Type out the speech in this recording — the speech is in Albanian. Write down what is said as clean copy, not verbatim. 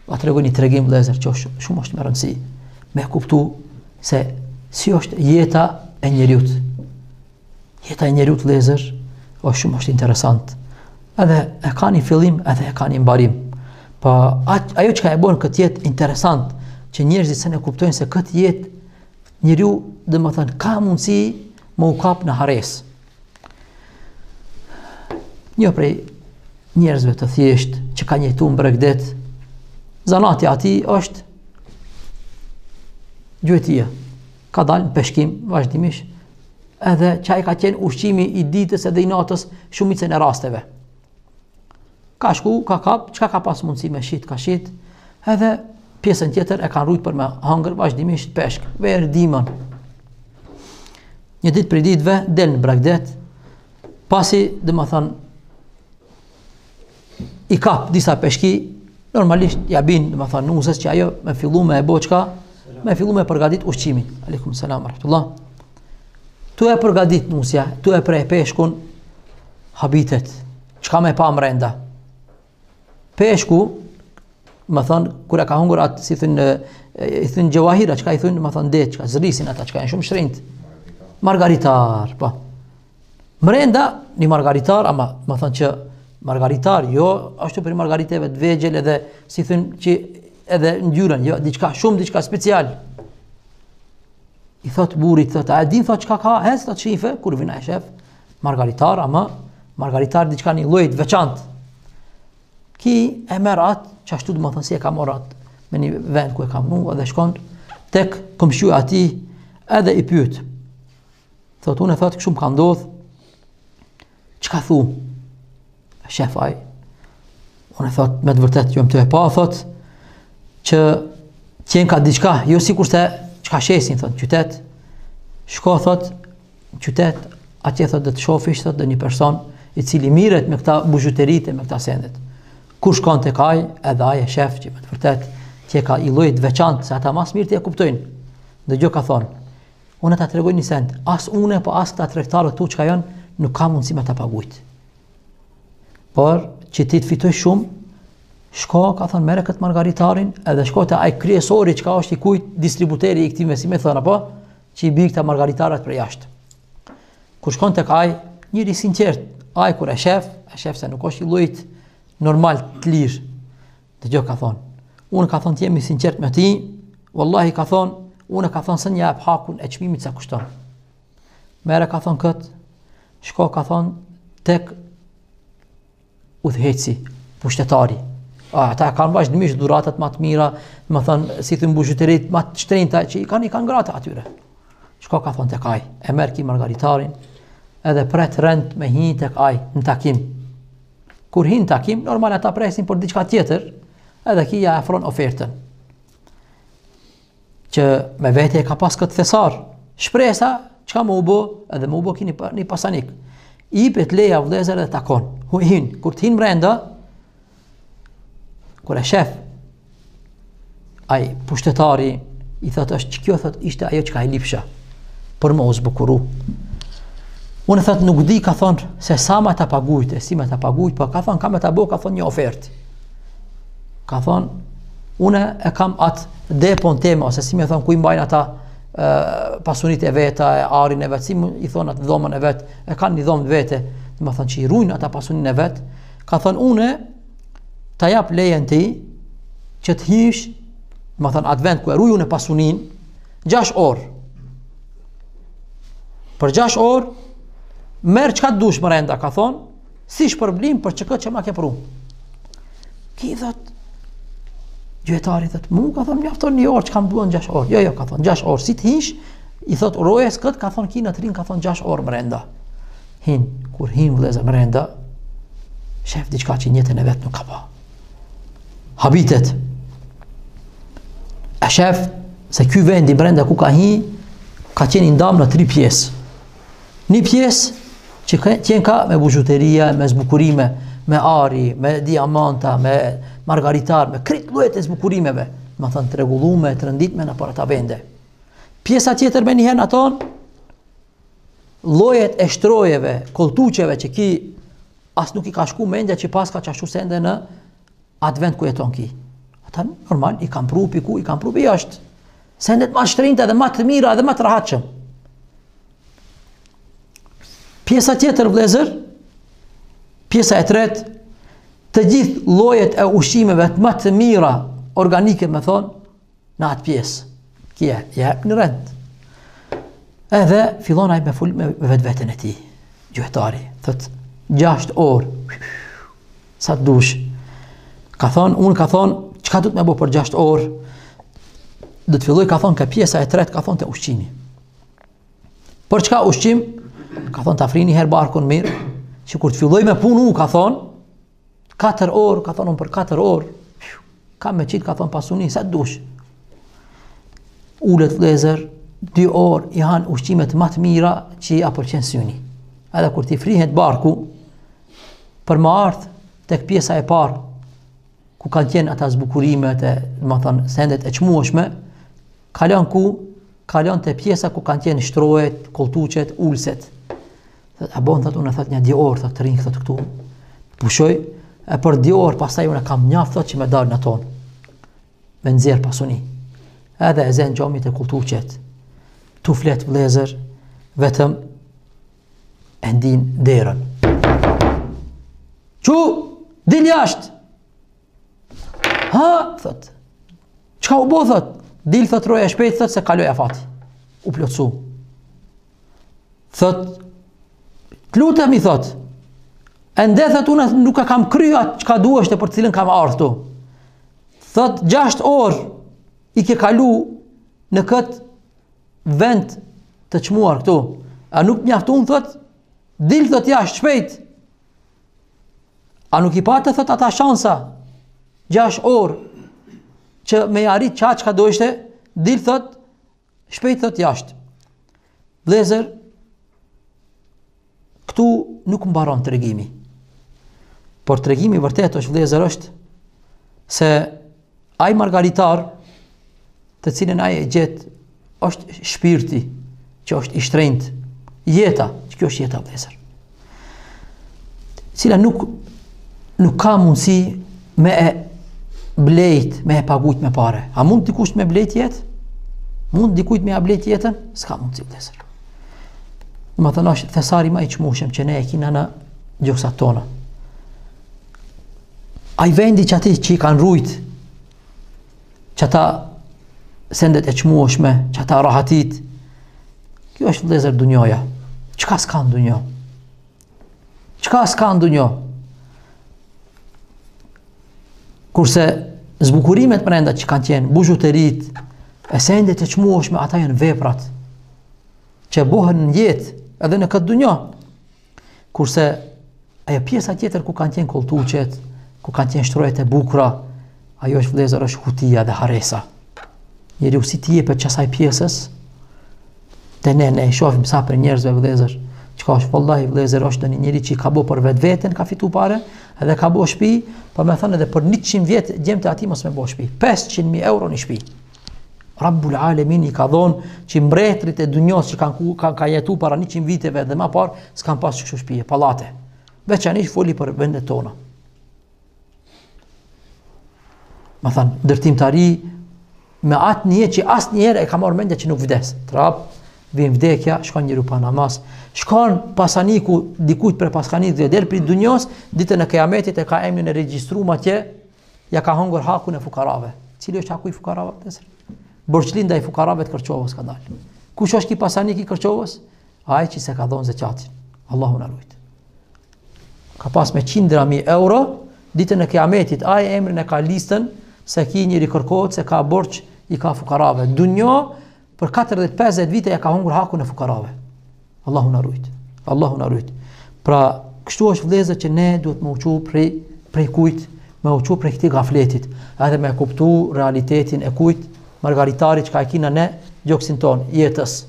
Va tregoj një tregim vëllezër që shumë është me rëndësi me kuptu se si është jeta e njeriut. Jeta e njeriut vëllezër shumë është interesant. Edhe e ka një fillim, edhe e ka një mbarim. Po ajo që ka e bën këtë jetë interesant, që njerëzit se ne kuptojnë se këtë jetë njeriu, domethënë, ka mundësi më u kap në hares. Një prej njerëzve të thjesht që ka njëtuar në Bregdet, zanati ati është gjuetia. Ka dalë në peshkim vazhdimisht, edhe çaj ka qenë ushqimi i ditës edhe i natës shumicën e rasteve. Ka shku, ka kap, çka ka pas mundësi me shit, ka shit, edhe pjesën tjetër e kanë rujt për me hangër vazhdimisht peshk, verë dimën. Një ditë për ditëve del në Bregdet, pasi domethënë i kap disa peshki, normalisht ja bin domethënë nusës që ajo me fillu me e boçka, me fillu me përgatit ushqimin. Aleikum selam rahmetullah. Tu e përgatit nusja, tu e prej peshkun habitet. Çka me pa mrenda? Peshku, më thonë, kur e ka hungur atë, si thënë, i thënë gjevahira, që ka i thënë, më thonë, det, që ka zrisin ata, që ka e shumë shrinjt. Margaritar, po. Mrenda, një margaritar, ama, më thonë që margaritar, jo, ashtu për margariteve të vegjel edhe, si thënë, që edhe ngjyrën, jo, diçka special. I thot burit, thot, a din, thot, çka ka, hes, thot, shife, kur vina e shef, margaritar, ama, margaritar diçka një lloj të veçantë. Ki e merr atë, që ashtu do të thënë si e ka marrë atë me një vend ku e ka mnu, edhe shkon tek komshiu ati, edhe i pyet. Thot, unë thot, kështu më ka ndodh, çka thu? Shef ai. Unë thot, me të vërtet, jam të e pa, thot, që qenë ka diçka, jo sikurse çka shesin, thot, qytet. Shko, thot, qytet, atje thot, dhe të shofish, thot, dhe një person i cili miret me këta buzhuteritë, me këta sendet. Kur shkon tek ai, edhe ai e shef që me të vërtet që ka i lloj të veçantë, se ata mas mirë ti e kuptojnë. Dëgjoj ka thonë, unë ta tregoj një send, as unë po as këta tregtarët tu çka janë, nuk ka mundësi me ta paguajt. Por që ti të fitoj shumë, shko, ka thonë, merre këtë margaritarin, edhe shko te ai kryesori çka është i kujt distributeri i këtij mesime thon apo, që i bi këta margaritarat për jashtë. Kur shkon tek ai, njëri sinqert, ai kur e shef se nuk është i llojit normal të lirë. Dëgjoj ka thonë, unë ka thonë të jemi sinqert me ti, wallahi ka thonë, unë ka thonë se një jap hakun e çmimit sa kushton. Merre ka thonë kët, shko ka thonë tek udhëheci, pushtetari. Ata kanë vazhdimisht dhuratat më të mira, më thonë si thën buzhuterit më të shtrenjta që i kanë gratë atyre. Shko ka thonë tek ai, e merr ki margaritarin, edhe pret rend me hi tek ai në takim. Kur hin takim, normal ata presin për diçka tjetër, edhe ki ja afron ofertën. Që me vete e ka pas këtë thesar, shpresa, çka më u bë, edhe më u bë ki një pasanik. I pet leja vëllezër dhe takon. Hin, kur të hin brenda, kur e shef, ai pushtetari i thot është kjo, thot ishte ajo që ka i lipsha, për më u zbukuru. Unë thot nuk di, ka thonë, se sa ma ta pagujt, e si ma ta pagujt, po ka thonë, ka me ta bo, ka thonë një ofertë. Ka thonë, une e kam atë depon tema, ose si me thonë, ku i mbajnë ata pasunit e veta, e arin e vetë, si i thonë atë dhomën e vetë, e kanë një dhomë të vete, dhe me thonë që i rujnë ata pasunin e vetë, ka thonë, une ta jap lejen ti, që të hish, me thonë, atë vend ku e rujnë e pasunin, 6 orë. Për 6 orë, merë qka të dush më renda, ka thonë, si shpërblim për që këtë që ma ke pru. Ki thot, gjuetari thot, mu ka thonë, mjafton një orë, që kam duan 6 orë. Jo, ka thonë, 6 orë. Si të hish, i thot, rojes këtë, ka thonë, ki në të rinë, ka thonë, 6 orë më renda. Hin, kur hin vëllezër më renda, shef diçka që njëtën e vetë nuk ka pa. Habitet. E shef, se ky vendi më renda ku ka hi, ka qenë ndam në 3 pjesë. Një pjesë që qenë ka me buzhuteria, me zbukurime, me ari, me diamanta, me margaritar, me krit llojet e zbukurimeve, më thënë të rregullume, të rënditme në për ata vende. Pjesa tjetër me njëherë aton, llojet e shtrojeve, koltuqeve që ki as nuk i ka shku mendja që pas ka qashtu sende në atë vend ku jeton ki. Ata normal i kanë pru piku, i kanë pru për jashtë. Sendet ma shtrinjta dhe ma të mira dhe ma të rahatshëm. Pjesa tjetër vëllezër, pjesa e tretë, të gjithë llojet e ushqimeve të më të mira organike, me thonë, në atë pjesë. Kje, jep në rend. Edhe fillon ai me fol me vetveten e tij, gjuhetari, thot 6 orë. Sa të dush. Ka thonë, çka do të më bëj për 6 orë? Do të filloj, ka thonë, ka pjesa e tretë, ka thonë, te ushqimi. Për çka ushqim? Ka thonë, ta frini herë barkun mirë, që kur të filloj me punu, ka thonë, 4 orë, ka thonë, për 4 orë, kam me qitë, ka thonë, pasuni, sa të dush. Ulet vëllezër, 2 orë i hanë ushqimet më të mira që i apëlqen syni. Edhe kur t'i frihet barku, për më ardh tek pjesa e parë, ku kanë qenë ata zbukurimet e, më thënë, sendet e çmueshme, kalon ku? Kalon te pjesa ku kanë qenë shtrohet, koltuqet, ulset. Thot, a bon, thot, unë thot një 2 orë, thot, të rinj, thot, këtu, pushoj, e për 2 orë, pastaj unë kam mjaft, thot, që me dalë në tonë, me nxjerr pasuni. Edhe e zen gjomit e kultuqet, tu flet vëllezër, vetëm e ndin derën. Qu, dil jashtë. Ha, thot, çka u bo, thot, dil, thot, roja shpejt, thot, se kaloj afati. U plotsu. Thot, t'lutem, i thot, ende, thot, unë nuk kam krya çka duheshte për cilën kam ardhur. Thot, 6 orë i ke kalu në këtë vend të çmuar këtu. A nuk mjaftun, thot, dil, thot, jashtë shpejt. A nuk i patë, thot, ata shansa 6 orë që me arrit çka do ishte, dil, thot, shpejt, thot, jashtë. Vëllezër, këtu nuk mbaron tregimi. Por tregimi vërtet është, vëllezër, është se ai margaritar, të cilën ai e gjet, është shpirti që është i shtrenjtë, jeta, që kjo është jeta, vëllezër, cila nuk ka mundësi me e blejt, me e pagujt me pare. A mund dikush me blejt jetë? Mund dikujt me a blejt jetën? S'ka mundësi, vëllezër. Më thënë, është thesari ma i çmueshëm që ne e kina në gjoksat tona. Ai vendi që ati që i kanë rujt, që ata sendet e çmueshme, që ata rahatit, kjo është, vëllezër, dunjoja. Çka s'ka në dunjo? Çka s'ka në dunjo? Kurse zbukurimet brenda që kanë qenë, buzhuterit, e sendet e çmueshme, ata janë veprat që bohen në jetë edhe në këtë dunjo. Kurse ajo pjesa tjetër ku kanë qenë koltuqet, ku kanë qenë shtrohet e bukura, ajo është, vëllezër, është hutia dhe haresa. Njeriu si ti jepet çasaj pjesës, te ne e shohim sa për njerëzve, vëllezër, çka është, vallahi, vëllezër, është një njeri që ka bo për vetveten, ka fitu pare, edhe ka bo shtëpi, po më thënë edhe për 100 vjet gjemte ati mos me bo shtëpi. 500.000 euro në shtëpi. Rabbul Alamin i ka dhonë që mbretërit e dunjos që kanë jetu para 100 viteve dhe ma parë, s'kan pas kështu shtëpije, pallate. Veçanisht foli për vendet tona. Ma thënë, ndërtimtari me atë një që asë njerë e ka marrë mendja që nuk vdes. Trap, vjen vdekja, shkon njëru pa namaz, shkon pasaniku dikujt për paskanik dhe del për dunjos, ditën e kiametit e ka emrin e regjistruar atje, ja ka hongër hakun e fukarave. Cili është haku i fukarave? Borçli ndaj fukarave të Kërçovës ka dalë. Kush është ki pasanik i Kërçovës? Ai që se ka dhënë zakatin. Allahu na ruaj. Ka pas me 100.000 euro, ditën e kiametit ai emrin e ka listën se ki njëri kërkohet se ka borç i ka fukarave. Dunjo për 40-50 vite ja ka hungur hakun e fukarave. Allahu na ruaj. Allahu na ruaj. Pra, kështu është, vëllezër, që ne duhet më uqu prej kujt, më uqu prej këtij gafletit, edhe me kuptu realitetin e kujt, margaritarit që ka e kina ne gjoksin ton, jetës.